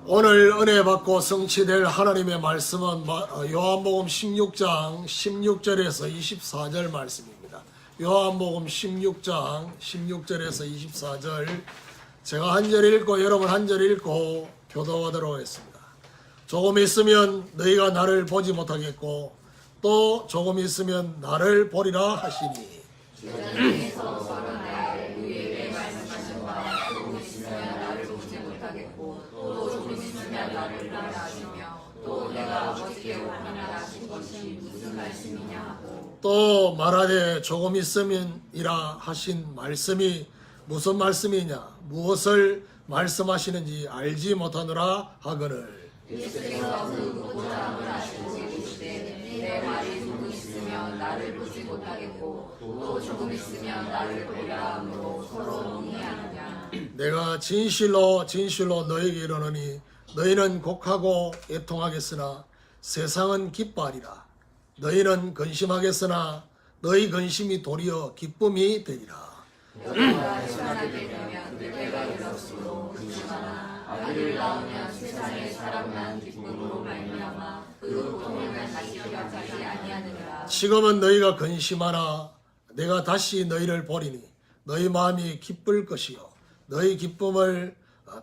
오늘 은혜 받고 성취될 하나님의 말씀은 요한복음 16장 16절에서 24절 말씀입니다. 요한복음 16장 16절에서 24절 제가 한 절 읽고 여러분 한 절 읽고 교도하도록 하겠습니다. 조금 있으면 너희가 나를 보지 못하겠고 또 조금 있으면 나를 보리라 하시니 또 말하되 조금 있으면이라 하신 말씀이 무슨 말씀이냐 무엇을 말씀하시는지 알지 못하노라 하거늘 예수께서 그 무고자함을 아시고 이르시되 내 말이 조금 있으면 나를 보지 못하겠고 또 조금 있으면 나를 보리라 함으로 서로 논의하느냐. 내가 진실로 너에게 이르노니 너희는 곡하고 애통하겠으나 세상은 기뻐하리라. 너희는 근심하겠으나 너희 근심이 도리어 기쁨이 되리라. 여자가 시간하게 되면 그때가 이럴수록 근심하나 아기를 낳으면 세상에 사람만 기쁨으로 말미암아 그 고통을 다시 기억하지 아니하느니라. 지금은 너희가 근심하나 내가 다시 너희를 보리니 너희 마음이 기쁠 것이요 너희 기쁨을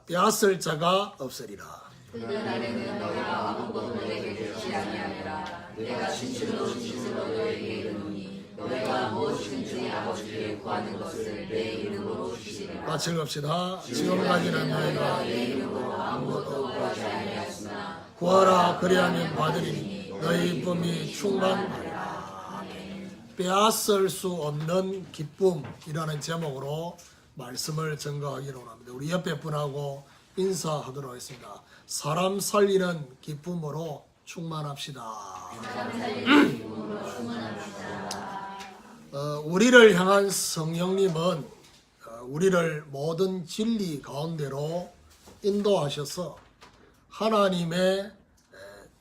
빼앗을 자가 없으리라. 그 날에는 너희가 아무것도 내게 주지 아니하리라. 내가 진실로 너희에게 이르노니 너희가 무엇이든지 아버지께 구하는 것을 내 이름으로 주시리라. 같이 읽읍시다. 지금까지는 너희가 내 이름으로 아무것도 구하지 아니하였으나 구하라 그리하면 받으리니 너희 기쁨이 충만하리라. 빼앗을 수 없는 기쁨이라는 제목으로 말씀을 증거하기로 합니다. 우리 옆에 분하고 인사하도록 하겠습니다. 사람 살리는 기쁨으로 충만합시다. 우리를 향한 성령님은 우리를 모든 진리 가운데로 인도하셔서 하나님의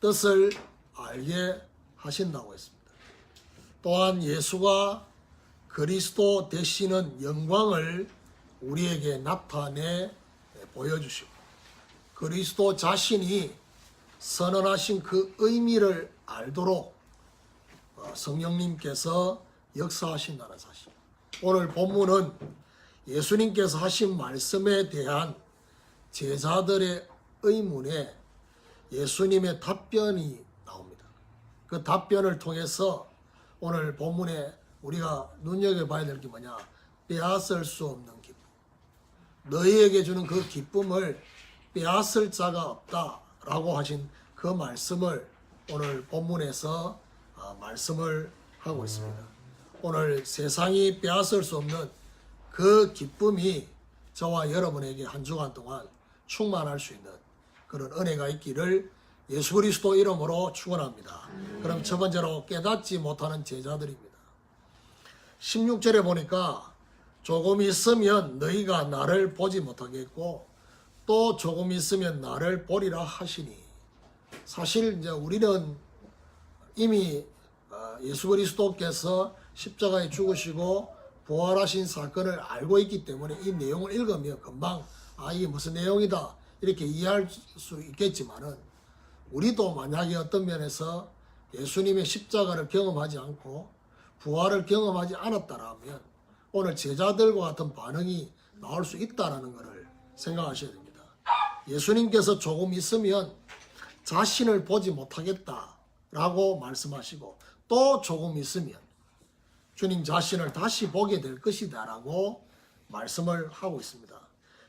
뜻을 알게 하신다고 했습니다. 또한 예수가 그리스도 되시는 영광을 우리에게 나타내 보여주시고 그리스도 자신이 선언하신 그 의미를 알도록 성령님께서 역사하신다는 사실. 오늘 본문은 예수님께서 하신 말씀에 대한 제자들의 의문에 예수님의 답변이 나옵니다. 그 답변을 통해서 오늘 본문에 우리가 눈여겨봐야 될 게 뭐냐? 빼앗을 수 없는 기쁨. 너희에게 주는 그 기쁨을 빼앗을 자가 없다라고 하신 그 말씀을 오늘 본문에서 말씀을 하고 있습니다. 오늘 세상이 빼앗을 수 없는 그 기쁨이 저와 여러분에게 한 주간 동안 충만할 수 있는 그런 은혜가 있기를 예수 그리스도 이름으로 축원합니다. 그럼 첫 번째로 깨닫지 못하는 제자들입니다. 16절에 보니까 조금 있으면 너희가 나를 보지 못하겠고 또 조금 있으면 나를 보리라 하시니 사실 이제 우리는 이미 예수 그리스도께서 십자가에 죽으시고 부활하신 사건을 알고 있기 때문에 이 내용을 읽으면 금방 이게 무슨 내용이다 이렇게 이해할 수 있겠지만은 우리도 만약에 어떤 면에서 예수님의 십자가를 경험하지 않고 부활을 경험하지 않았다라면 오늘 제자들과 같은 반응이 나올 수 있다라는 것을 생각하셔야 됩니다. 예수님께서 조금 있으면 자신을 보지 못하겠다라고 말씀하시고 또 조금 있으면 주님 자신을 다시 보게 될 것이다라고 말씀을 하고 있습니다.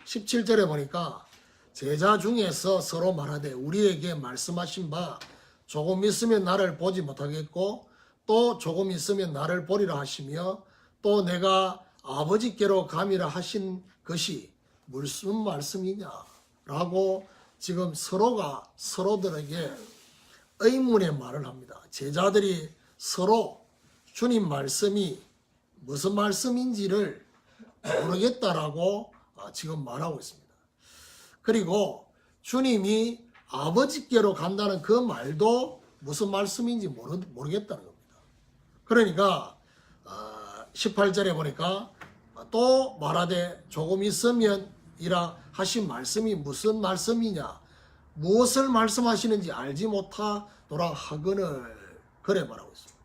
17절에 보니까 제자 중에서 서로 말하되 우리에게 말씀하신 바 조금 있으면 나를 보지 못하겠고 또 조금 있으면 나를 보리라 하시며 또 내가 아버지께로 감이라 하신 것이 무슨 말씀이냐라고 지금 서로가 서로들에게 의문의 말을 합니다. 제자들이 서로 주님 말씀이 무슨 말씀인지를 모르겠다라고 지금 말하고 있습니다. 그리고 주님이 아버지께로 간다는 그 말도 무슨 말씀인지 모르겠다는 겁니다. 그러니까 18절에 보니까 또 말하되 조금 있으면 이라 하신 말씀이 무슨 말씀이냐 무엇을 말씀하시는지 알지 못하노라 하거늘. 그래 말하고 있습니다.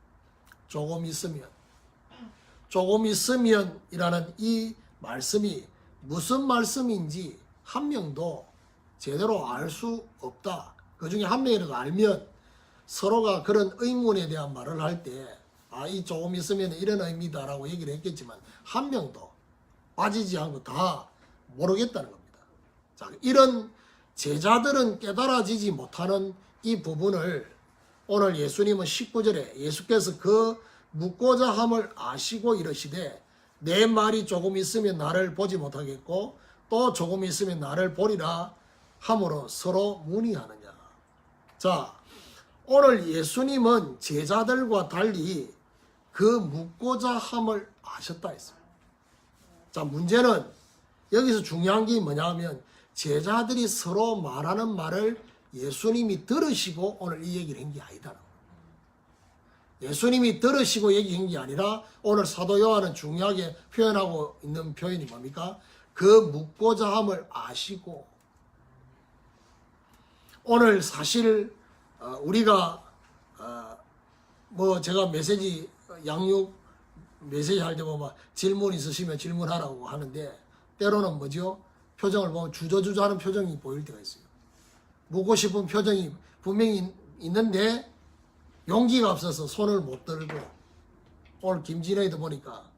조금 있으면이라는 이 말씀이 무슨 말씀인지 한 명도 제대로 알 수 없다. 그 중에 한 명이라도 알면 서로가 그런 의문에 대한 말을 할 때 이 조금 있으면 이런 의미다라고 얘기를 했겠지만 한 명도 빠지지 않고 다 모르겠다는 겁니다. 자, 이런 제자들은 깨달아지지 못하는 이 부분을 오늘 예수님은 19절에 예수께서 그 묻고자 함을 아시고 이르시되 내 말이 조금 있으면 나를 보지 못하겠고 또 조금 있으면 나를 보리라 함으로 서로 문의하느냐. 자, 오늘 예수님은 제자들과 달리 그 묻고자 함을 아셨다 했습니다. 자, 문제는 여기서 중요한 게 뭐냐면 제자들이 서로 말하는 말을 예수님이 들으시고 오늘 이 얘기를 한 게 아니다. 예수님이 들으시고 얘기한 게 아니라 오늘 사도 요한은 중요하게 표현하고 있는 표현이 뭡니까? 그 묻고자 함을 아시고. 오늘 사실 우리가 제가 메시지 양육 메시지 할 때 보면 질문 있으시면 질문하라고 하는데 때로는 뭐죠? 표정을 보면 주저주저하는 표정이 보일 때가 있어요. 묻고 싶은 표정이 분명히 있는데 용기가 없어서 손을 못 들고. 오늘 김진애도 보니까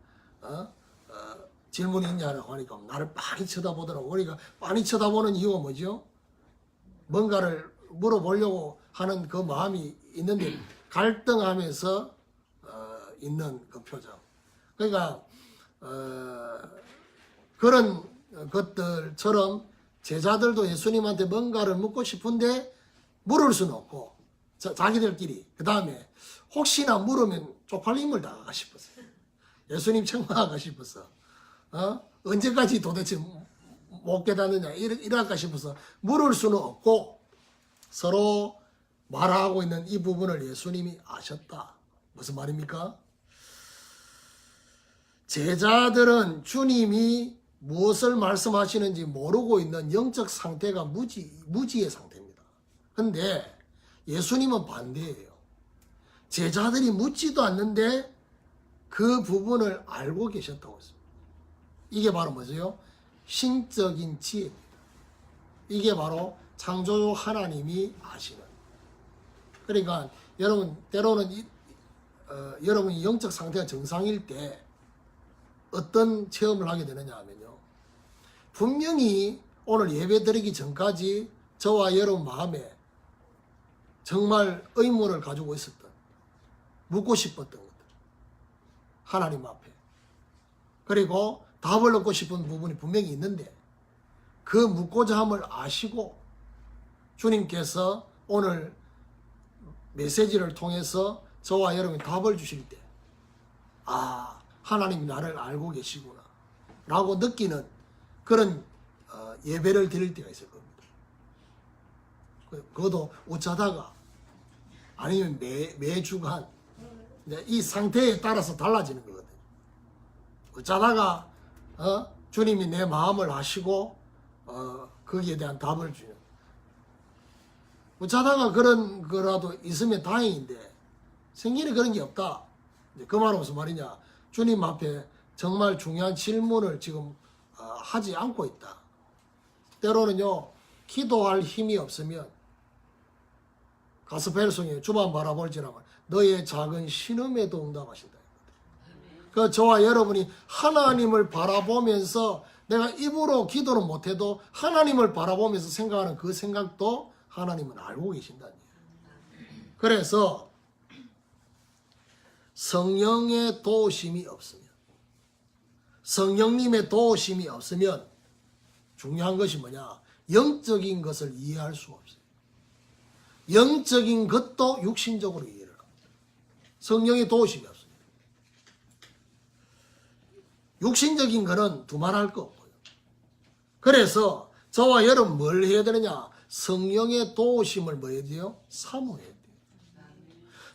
질문이 있냐고 하니까 나를 빤히 쳐다보더라고. 그러니까 빤히 쳐다보는 이유가 뭐죠? 뭔가를 물어보려고 하는 그 마음이 있는데 갈등하면서 있는 그 표정. 그러니까 그런 것들처럼 제자들도 예수님한테 뭔가를 묻고 싶은데 물을 수는 없고 자기들끼리 그 다음에 혹시나 물으면 쪽팔림을 당할까 싶었어요. 예수님 책망할까 싶어서 언제까지 도대체 못 깨닫느냐 이럴까 싶어서 물을 수는 없고 서로 말하고 있는 이 부분을 예수님이 아셨다. 무슨 말입니까? 제자들은 주님이 무엇을 말씀하시는지 모르고 있는 영적 상태가 무지의 상태입니다. 근데 예수님은 반대예요. 제자들이 묻지도 않는데 그 부분을 알고 계셨다고 했습니다. 이게 바로 뭐죠? 신적인 지혜입니다. 이게 바로 창조주 하나님이 아시는. 그러니까 여러분 때로는 여러분이 영적 상태가 정상일 때 어떤 체험을 하게 되느냐 하면요. 분명히 오늘 예배 드리기 전까지 저와 여러분 마음에 정말 의문을 가지고 있었던, 묻고 싶었던 것들. 하나님 앞에. 그리고 답을 얻고 싶은 부분이 분명히 있는데 그 묻고자 함을 아시고 주님께서 오늘 메시지를 통해서 저와 여러분이 답을 주실 때 하나님이 나를 알고 계시구나 라고 느끼는 그런 예배를 드릴 때가 있을 겁니다. 그것도 어쩌다가 아니면 매 주간 이 상태에 따라서 달라지는 거거든요. 어쩌다가 주님이 내 마음을 아시고 거기에 대한 답을 주는. 어쩌다가 그런 거라도 있으면 다행인데 생기는 그런 게 없다. 그 말은 무슨 말이냐? 주님 앞에 정말 중요한 질문을 지금 하지 않고 있다. 때로는요, 기도할 힘이 없으면 가스펠송이 주만 바라볼지라면 너의 작은 신음에도 응답하신다. 그 저와 여러분이 하나님을 바라보면서 내가 입으로 기도는 못해도 하나님을 바라보면서 생각하는 그 생각도 하나님은 알고 계신다는 얘기예요. 그래서 성령의 도우심이 없으면, 성령님의 도우심이 없으면 중요한 것이 뭐냐? 영적인 것을 이해할 수 없어요. 영적인 것도 육신적으로 이해를 합니다. 성령의 도우심이 없습니다. 육신적인 거는 두말할 거 없고요. 그래서 저와 여러분 뭘 해야 되느냐? 성령의 도우심을 뭐 해야 돼요? 사모해야 돼요.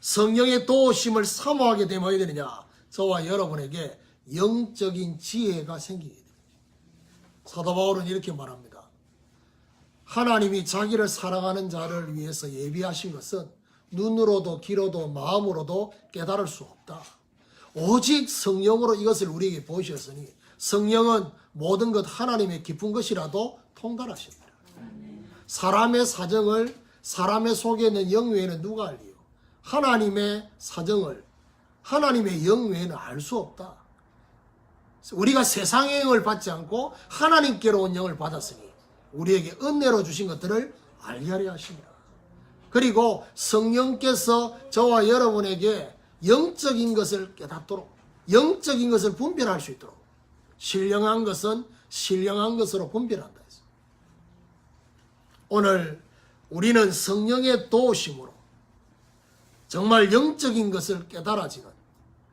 성령의 도우심을 사모하게 되면 어떻게 되느냐? 저와 여러분에게 영적인 지혜가 생기게 됩니다. 사도 바울은 이렇게 말합니다. 하나님이 자기를 사랑하는 자를 위해서 예비하신 것은 눈으로도 귀로도 마음으로도 깨달을 수 없다. 오직 성령으로 이것을 우리에게 보이셨으니 성령은 모든 것 하나님의 깊은 것이라도 통달하십니다. 사람의 사정을 사람의 속에 있는 영 외에는 누가 알리요? 하나님의 사정을 하나님의 영 외에는 알 수 없다. 우리가 세상의 영을 받지 않고 하나님께로 온 영을 받았으니 우리에게 은혜로 주신 것들을 알게 하려 하십니다. 그리고 성령께서 저와 여러분에게 영적인 것을 깨닫도록 영적인 것을 분별할 수 있도록 신령한 것은 신령한 것으로 분별한다 했어요. 오늘 우리는 성령의 도우심으로 정말 영적인 것을 깨달아지는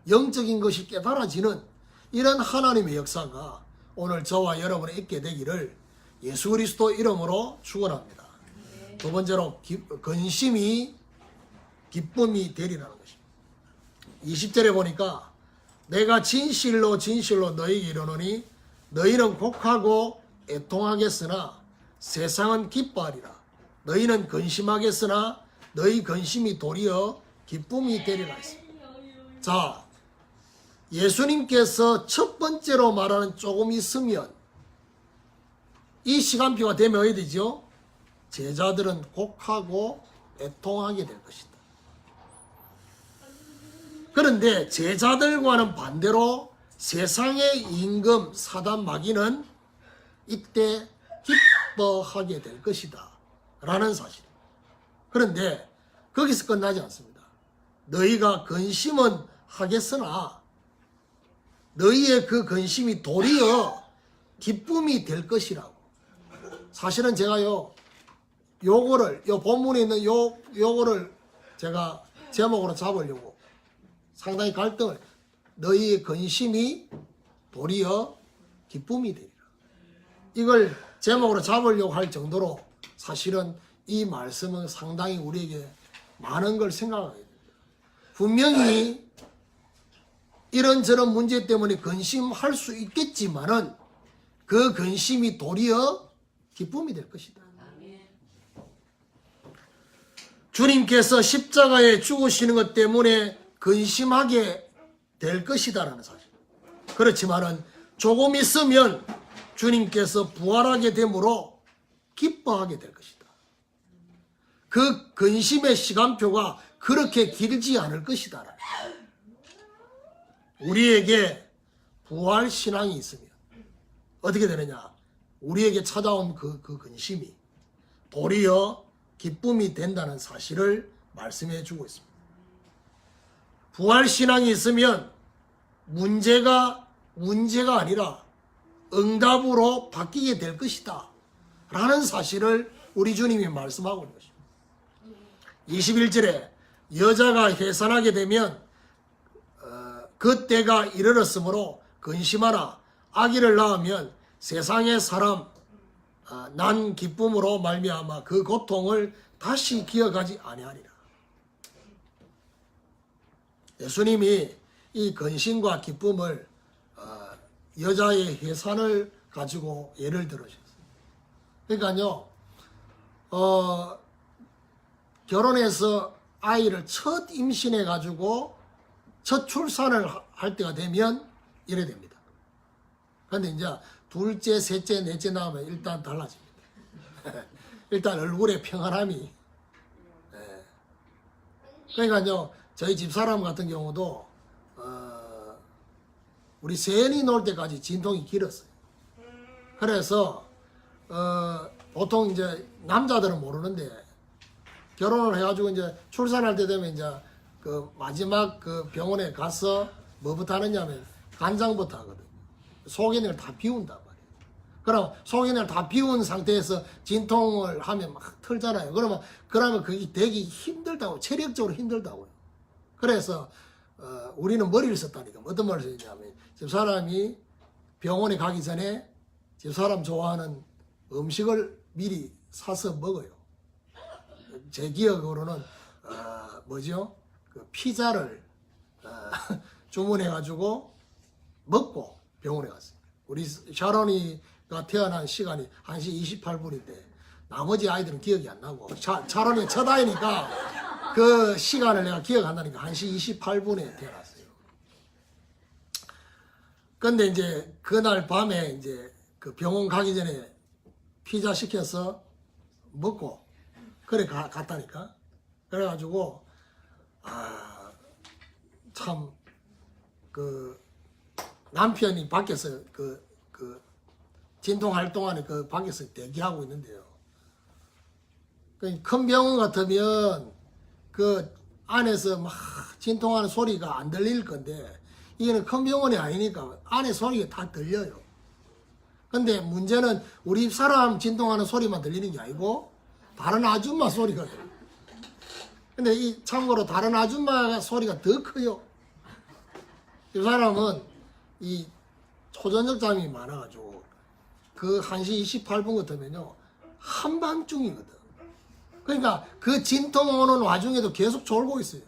영적인 것이 깨달아지는 이런 하나님의 역사가 오늘 저와 여러분에 있게 되기를 예수 그리스도 이름으로 축원합니다. 두 번째로 근심이 기쁨이 되리라는 것입니다. 20절에 보니까 내가 진실로 진실로 너희에게 이르노니 너희는 곡하고 애통하겠으나 세상은 기뻐하리라. 너희는 근심하겠으나 너희 근심이 도리어 기쁨이 되리라 했습니다. 자, 예수님께서 첫 번째로 말하는 조금 있으면 이 시간표가 되면 어디 되죠? 제자들은 곡하고 애통하게 될 것이다. 그런데 제자들과는 반대로 세상의 임금 사단 마귀는 이때 기뻐하게 될 것이다 라는 사실. 그런데 거기서 끝나지 않습니다. 너희가 근심은 하겠으나 너희의 그 근심이 도리어 기쁨이 될 것이라고. 사실은 제가요 요거를 요 본문에 있는 요거를 제가 제목으로 잡으려고 상당히 갈등을 너희의 근심이 도리어 기쁨이 되리라. 이걸 제목으로 잡으려고 할 정도로 사실은 이 말씀은 상당히 우리에게 많은 걸 생각하게 됩니다. 분명히 이런저런 문제 때문에 근심할 수 있겠지만은 그 근심이 도리어 기쁨이 될 것이다. 주님께서 십자가에 죽으시는 것 때문에 근심하게 될 것이다라는 사실. 그렇지만은 조금 있으면 주님께서 부활하게 되므로 기뻐하게 될 것이다. 그 근심의 시간표가 그렇게 길지 않을 것이다. 우리에게 부활 신앙이 있으면 어떻게 되느냐? 우리에게 찾아온 그 근심이 도리어 기쁨이 된다는 사실을 말씀해 주고 있습니다. 부활 신앙이 있으면 문제가 아니라 응답으로 바뀌게 될 것이다 라는 사실을 우리 주님이 말씀하고 있는 것입니다. 21절에 여자가 해산하게 되면 그때가 이르렀으므로 근심하라. 아기를 낳으면 세상의 사람 난 기쁨으로 말미암아 그 고통을 다시 기억하지 아니하리라. 예수님이 이 근심과 기쁨을 여자의 해산을 가지고 예를 들으셨어요. 그러니까요, 결혼해서 아이를 첫 임신해 가지고 첫 출산을 할 때가 되면 이래 됩니다. 그런데 이제 둘째, 셋째, 넷째 나오면 일단 달라집니다. 일단 얼굴에 평안함이. 그러니까요, 저희 집사람 같은 경우도 우리 세연이 놀 때까지 진통이 길었어요. 그래서 보통 이제 남자들은 모르는데 결혼을 해가지고 이제 출산할 때 되면 이제 그 마지막 그 병원에 가서 뭐부터 하느냐면 간장부터 하거든. 속인을 다 비운단 말이에요. 그럼 속인을 다 비운 상태에서 진통을 하면 막 털잖아요. 그러면 그게 되게 힘들다고, 체력적으로 힘들다고요. 그래서 우리는 머리를 썼다니까. 어떤 머리를 썼냐면 집사람이 병원에 가기 전에 집사람 좋아하는 음식을 미리 사서 먹어요. 제 기억으로는 뭐죠? 그 피자를 주문해가지고 먹고 병원에 갔어요. 우리 샤론이가 태어난 시간이 1시 28분인데 나머지 아이들은 기억이 안 나고 차라리 첫 아이니까 그 시간을 내가 기억한다니까 1시 28분에 태어났어요. 근데 이제 그날 밤에 이제 그 병원 가기 전에 피자 시켜서 먹고 그래 갔다니까. 그래가지고 참 그 남편이 밖에서 그 진통할 동안에 그 밖에서 대기하고 있는데요. 큰 병원 같으면 그 안에서 막 진통하는 소리가 안 들릴 건데 이거는 큰 병원이 아니니까 안에 소리가 다 들려요. 근데 문제는 우리 사람 진통하는 소리만 들리는 게 아니고 다른 아줌마 소리가 들려요. 근데 이 참고로 다른 아줌마 소리가 더 커요. 이 사람은 이 초저녁 잠이 많아가지고 그 1시 28분 같으면요 한밤중이거든. 그러니까 그 진통 오는 와중에도 계속 졸고 있어요.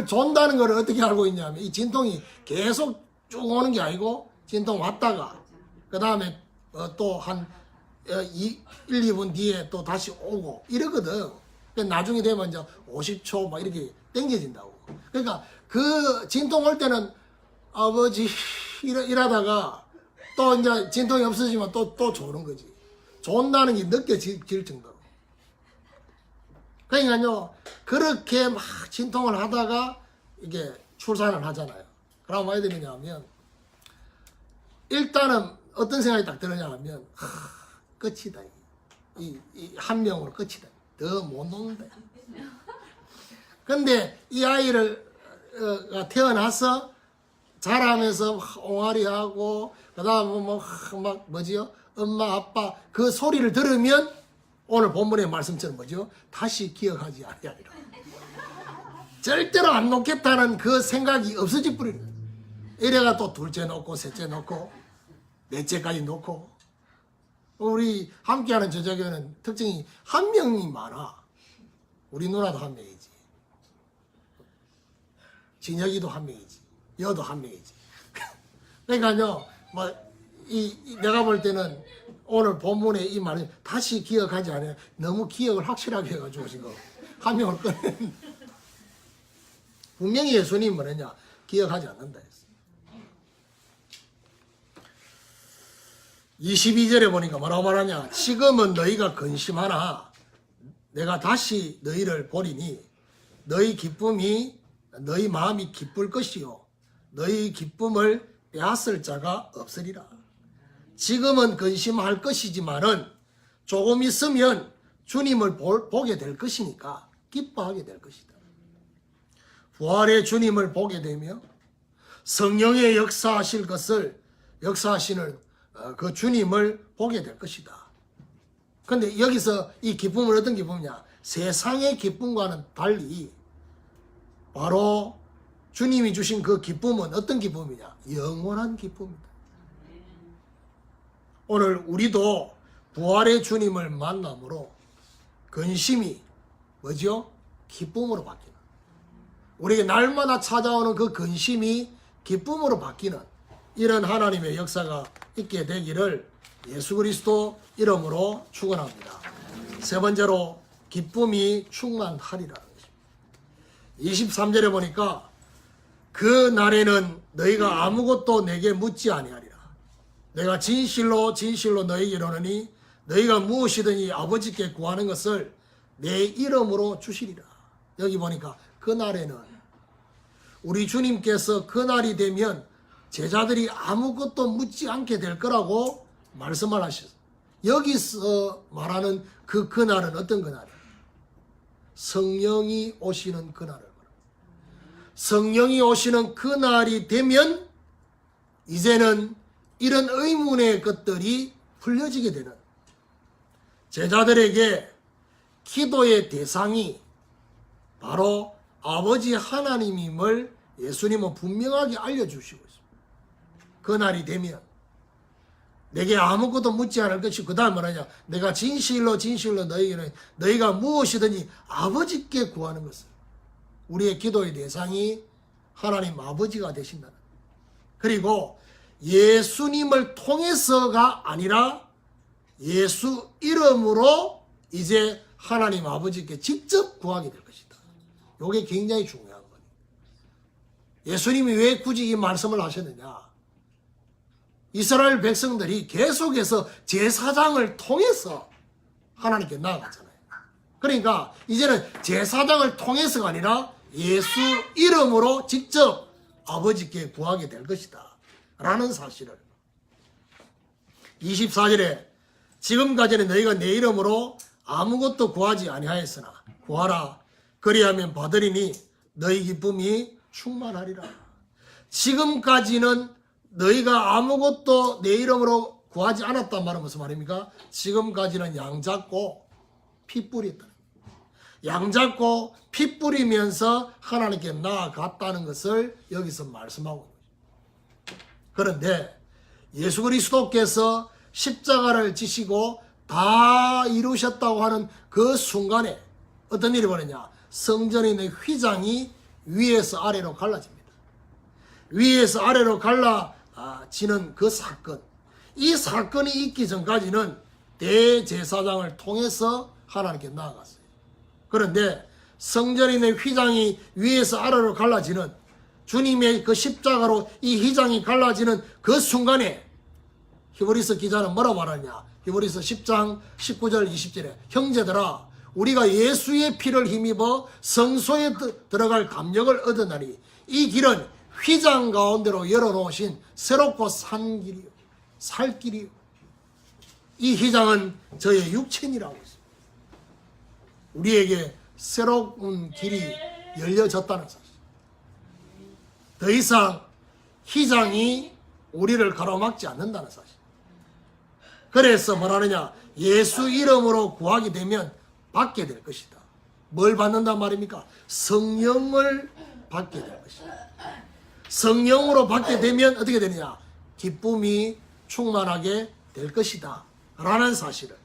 존다는 걸 어떻게 알고 있냐면 이 진통이 계속 쭉 오는 게 아니고 진통 왔다가 그 다음에 또 한 1, 2분 뒤에 또 다시 오고 이러거든. 나중에 되면 이제 50초 막 이렇게 땡겨진다고. 그러니까 그 진통 올 때는 아버지 이러다가 또 이제 진통이 없어지면 또 조는 거지. 존다는 게 느껴질 정도로. 그러니까요, 그렇게 막 진통을 하다가 이게 출산을 하잖아요. 그럼 뭐 해야 되느냐면, 일단은 어떤 생각이 딱 들었냐면, 끝이다. 이 한 명으로 끝이다. 더 못 놓는다. 근데 이 아이를 태어나서 자라면서 옹알이하고 그다음에 뭐지요? 엄마 아빠 그 소리를 들으면 오늘 본문의 말씀처럼 뭐죠? 다시 기억하지 아니하리라. 절대로 안 놓겠다는 그 생각이 없어질 뿐이에요. 이래가 또 둘째 놓고 셋째 놓고 넷째까지 놓고. 우리 함께하는 저자교는 특징이 한 명이 많아. 우리 누나도 한 명이지. 진혁이도 한 명이지. 여도 한 명이지. 그러니까요, 내가 볼 때는 오늘 본문의 이 말은 다시 기억하지 않아요. 너무 기억을 확실하게 해가지고 지금 한 명을 꺼내는. 분명히 예수님은 뭐냐? 기억하지 않는다 했어. 22절에 보니까 뭐라고 말하냐? 지금은 너희가 근심하나 내가 다시 너희를 보리니 너희 마음이 기쁠 것이요 너희 기쁨을 빼앗을 자가 없으리라. 지금은 근심할 것이지만은 조금 있으면 주님을 보게 될 것이니까 기뻐하게 될 것이다. 부활의 주님을 보게 되며 성령의 역사하시는 그 주님을 보게 될 것이다. 근데 여기서 이 기쁨은 어떤 기쁨이냐? 세상의 기쁨과는 달리 바로 주님이 주신 그 기쁨은 어떤 기쁨이냐? 영원한 기쁨이다. 오늘 우리도 부활의 주님을 만남으로 근심이 뭐죠? 기쁨으로 바뀌는. 우리에게 날마다 찾아오는 그 근심이 기쁨으로 바뀌는 이런 하나님의 역사가 있게 되기를 예수 그리스도 이름으로 축원합니다. 세 번째로 기쁨이 충만하리라는 것입니다. 23절에 보니까 그 날에는 너희가 아무것도 내게 묻지 아니하리라. 내가 진실로 너희에게 이르노니 너희가 무엇이든지 아버지께 구하는 것을 내 이름으로 주시리라. 여기 보니까 그 날에는 우리 주님께서 그 날이 되면 제자들이 아무것도 묻지 않게 될 거라고 말씀을 하셨어요. 여기서 말하는 그날은 어떤 그날이에요? 성령이 오시는 그날을 말합니다. 성령이 오시는 그날이 되면 이제는 이런 의문의 것들이 풀려지게 되는, 제자들에게 기도의 대상이 바로 아버지 하나님임을 예수님은 분명하게 알려주시고 있습니다. 그날이 되면 내게 아무것도 묻지 않을 것이고, 그 다음 뭐냐? 내가 진실로 너희에게는 너희가 무엇이든지 아버지께 구하는 것을, 우리의 기도의 대상이 하나님 아버지가 되신다는, 그리고 예수님을 통해서가 아니라 예수 이름으로 이제 하나님 아버지께 직접 구하게 될 것이다. 이게 굉장히 중요한 거예요. 예수님이 왜 굳이 이 말씀을 하셨느냐? 이스라엘 백성들이 계속해서 제사장을 통해서 하나님께 나아갔잖아요. 그러니까 이제는 제사장을 통해서가 아니라 예수 이름으로 직접 아버지께 구하게 될 것이다 라는 사실을 24절에 지금까지는 너희가 내 이름으로 아무것도 구하지 아니하였으나 구하라 그리하면 받으리니 너희 기쁨이 충만하리라. 지금까지는 너희가 아무것도 내 이름으로 구하지 않았단 말은 무슨 말입니까? 지금까지는 양 잡고 피 뿌렸다. 양 잡고 피 뿌리면서 하나님께 나아갔다는 것을 여기서 말씀하고 있습니다. 그런데 예수 그리스도께서 십자가를 지시고 다 이루셨다고 하는 그 순간에 어떤 일이 벌어졌냐? 성전에 있는 휘장이 위에서 아래로 갈라집니다. 위에서 아래로 갈라지는 그 사건, 이 사건이 있기 전까지는 대제사장을 통해서 하나님께 나아갔어요. 그런데 성전에 있는 휘장이 위에서 아래로 갈라지는 주님의 그 십자가로 이 휘장이 갈라지는 그 순간에 히브리서 기자는 뭐라고 말하냐? 히브리서 10장 19절 20절에 형제들아 우리가 예수의 피를 힘입어 성소에 들어갈 감력을 얻으나니 이 길은 휘장 가운데로 열어놓으신 새롭고 산 길이요 살 길이요. 이 휘장은 저의 육체니라고 했습니다. 우리에게 새로운 길이 열려졌다는 사실. 더 이상 휘장이 우리를 가로막지 않는다는 사실. 그래서 뭐라느냐? 예수 이름으로 구하게 되면 받게 될 것이다. 뭘 받는단 말입니까? 성령을 받게 될 것이다. 성령으로 받게 되면 어떻게 되느냐? 기쁨이 충만하게 될 것이다 라는 사실을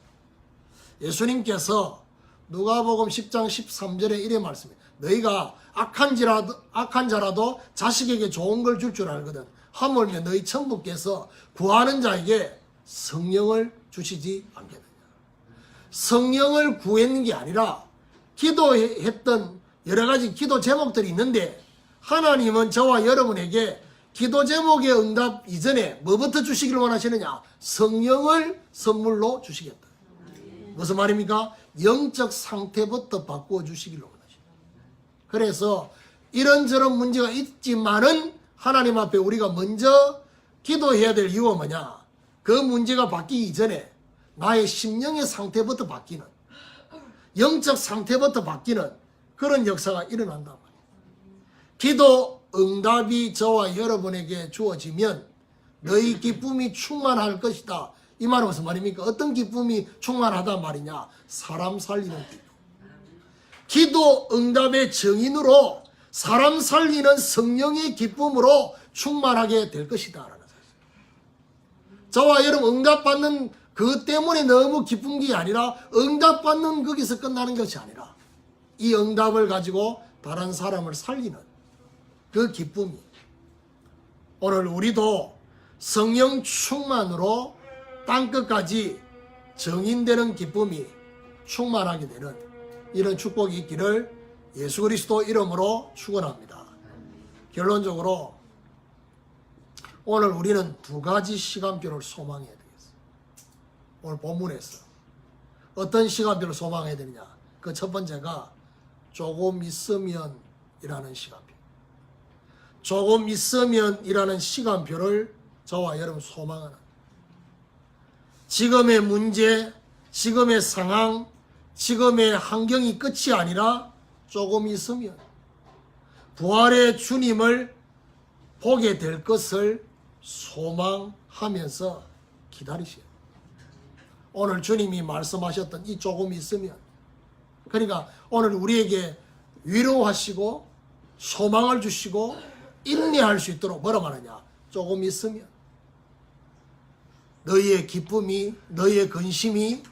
예수님께서 누가복음 10장 13절에 이래 말씀해요. 너희가 악한 자라도 자식에게 좋은 걸 줄 줄 알거든. 하물며 너희 천부께서 구하는 자에게 성령을 주시지 않겠느냐. 성령을 구했는 게 아니라 기도했던 여러 가지 기도 제목들이 있는데 하나님은 저와 여러분에게 기도 제목의 응답 이전에 뭐부터 주시기를 원하시느냐? 성령을 선물로 주시겠다. 무슨 말입니까? 영적 상태부터 바꾸어 주시기를 원하십니다. 그래서 이런저런 문제가 있지만은 하나님 앞에 우리가 먼저 기도해야 될 이유가 뭐냐? 그 문제가 바뀌기 이전에 나의 심령의 상태부터 바뀌는, 영적 상태부터 바뀌는 그런 역사가 일어난단 말이에요. 기도 응답이 저와 여러분에게 주어지면 너희 기쁨이 충만할 것이다. 이 말은 무슨 말입니까? 어떤 기쁨이 충만하단 말이냐? 사람 살리는 기쁨. 기도 응답의 정인으로 사람 살리는 성령의 기쁨으로 충만하게 될 것이다 라는 사실. 저와 여러분 응답받는 그 때문에 너무 기쁜 게 아니라 응답받는 거기서 끝나는 것이 아니라 이 응답을 가지고 다른 사람을 살리는 그 기쁨이 오늘 우리도 성령 충만으로 땅끝까지 정인되는 기쁨이 충만하게 되는 이런 축복이 있기를 예수 그리스도 이름으로 축원합니다. 결론적으로 오늘 우리는 두 가지 시간표를 소망해야 되겠어요. 오늘 본문에서 어떤 시간표를 소망해야 되느냐? 그 첫 번째가 조금 있으면 이라는 시간표. 조금 있으면 이라는 시간표를 저와 여러분 소망하는 지금의 문제, 지금의 상황, 지금의 환경이 끝이 아니라 조금 있으면 부활의 주님을 보게 될 것을 소망하면서 기다리세요. 오늘 주님이 말씀하셨던 이 조금 있으면, 그러니까 오늘 우리에게 위로하시고 소망을 주시고 인내할 수 있도록 뭐라 말하냐? 조금 있으면 너희의 기쁨이, 너희의 근심이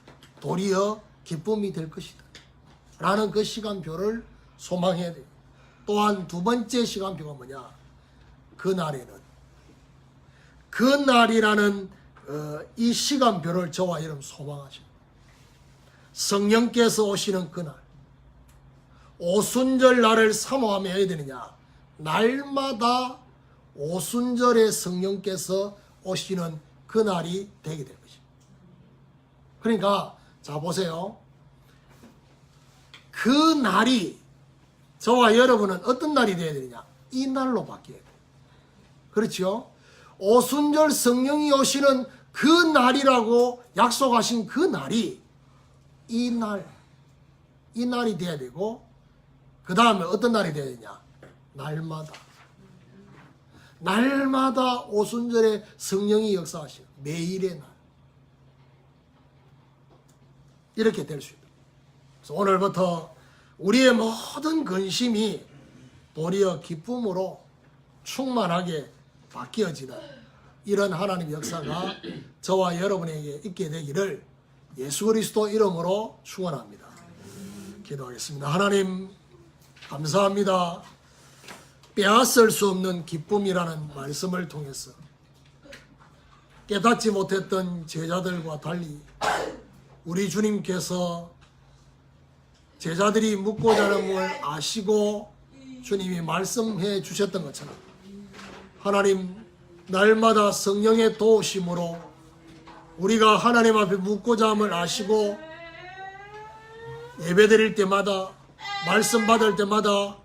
도리어 기쁨이 될 것이다 라는 그 시간표를 소망해야 돼요. 또한 두 번째 시간표가 뭐냐? 그날에는, 그날이라는 이 시간표를 저와 여러분 소망하십니다. 성령께서 오시는 그날, 오순절 날을 사모하며 해야 되느냐? 날마다 오순절에 성령께서 오시는 그날이 되게 될 것입니다. 그러니까 자 보세요. 그 날이 저와 여러분은 어떤 날이 되어야 되느냐? 이 날로 바뀌어야 돼요. 그렇죠? 오순절 성령이 오시는 그 날이라고 약속하신 그 날이 이 날이 돼야 되고, 그 다음에 어떤 날이 돼야 되냐? 날마다 오순절에 성령이 역사하시는 매일의 날. 이렇게 될 수 있다. 그래서 오늘부터 우리의 모든 근심이 도리어 기쁨으로 충만하게 바뀌어지는 이런 하나님의 역사가 저와 여러분에게 있게 되기를 예수 그리스도 이름으로 축원합니다. 기도하겠습니다. 하나님 감사합니다. 빼앗을 수 없는 기쁨이라는 말씀을 통해서 깨닫지 못했던 제자들과 달리 우리 주님께서 제자들이 묻고자 하는 걸 아시고 주님이 말씀해 주셨던 것처럼 하나님 날마다 성령의 도우심으로 우리가 하나님 앞에 묻고자 함을 아시고 예배드릴 때마다 말씀 받을 때마다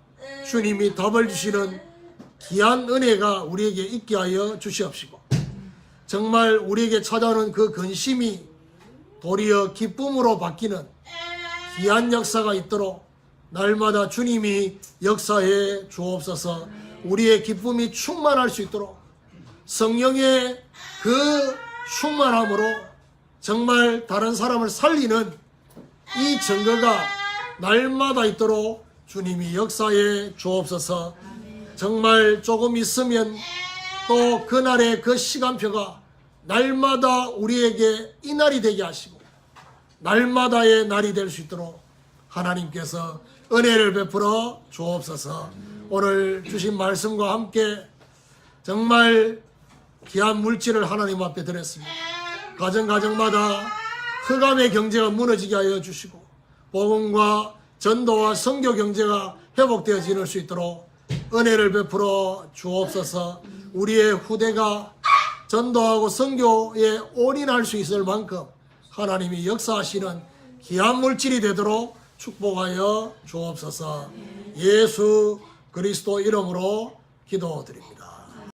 주님이 답을 주시는 귀한 은혜가 우리에게 있게 하여 주시옵시고 정말 우리에게 찾아오는 그 근심이 도리어 기쁨으로 바뀌는 귀한 역사가 있도록 날마다 주님이 역사해 주옵소서. 우리의 기쁨이 충만할 수 있도록 성령의 그 충만함으로 정말 다른 사람을 살리는 이 증거가 날마다 있도록 주님이 역사해 주옵소서. 정말 조금 있으면 또 그날의 그 시간표가 날마다 우리에게 이 날이 되게 하시고 날마다의 날이 될 수 있도록 하나님께서 은혜를 베풀어 주옵소서. 오늘 주신 말씀과 함께 정말 귀한 물질을 하나님 앞에 드렸습니다. 가정마다 흑암의 경제가 무너지게 하여 주시고 복음과 전도와 선교 경제가 회복되어질 수 있도록 은혜를 베풀어 주옵소서. 우리의 후대가 전도하고 선교에 올인할 수 있을 만큼 하나님이 역사하시는 귀한 물질이 되도록 축복하여 주옵소서. 예수 그리스도 이름으로 기도드립니다.